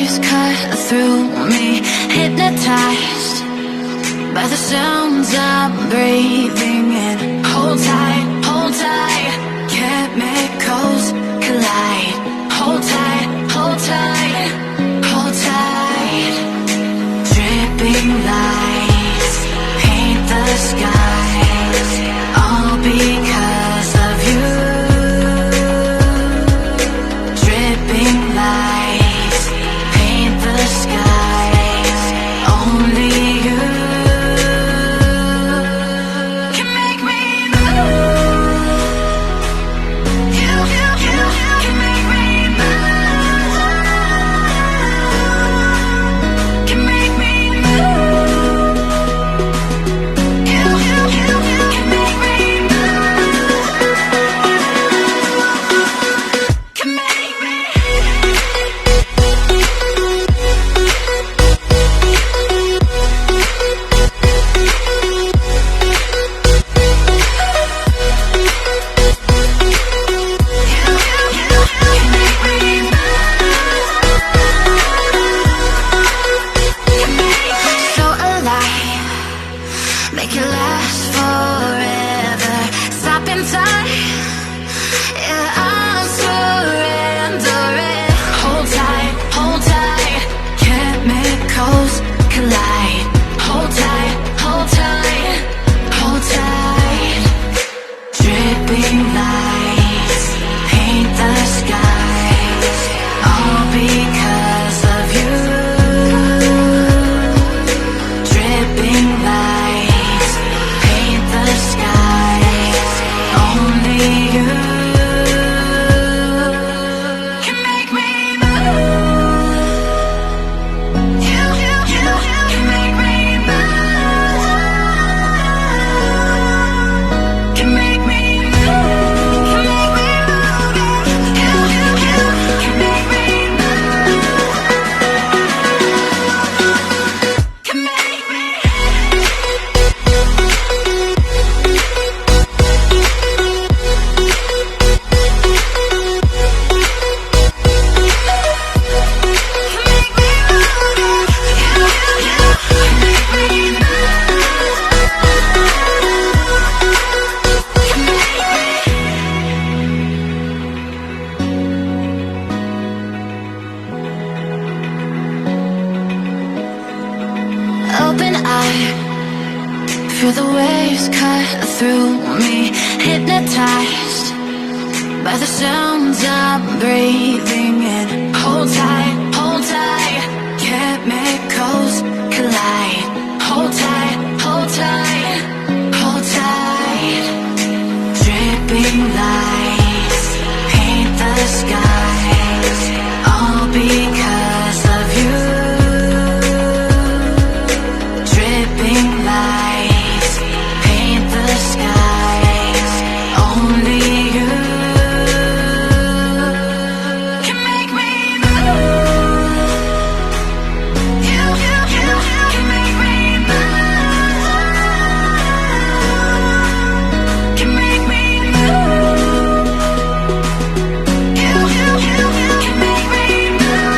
waves cut through me, hypnotized by the sounds I'm breathing in. Hold tight, chemicals collide. Hold tight, hold tight, hold tight. Dripping lights paint the skies, all because of you. Dripping lights paint the skies, only you can make me move. You can make me move. Can make me move. You can make me move. Can make me. So alive, make it last forever. Stop in time, yeah, I'll surrender it. Hold tight, chemicals collide. Hold tight, hold tight, hold tight. Dripping lights paint the skies, all because of you. Dripping lights paint the skies, only you can make me move. You can make me move. Can make me move. Can make me move. You can make me move. Can make me. Open eye, feel the waves cut through me, hypnotized by the sounds I'm breathing in. Hold tight,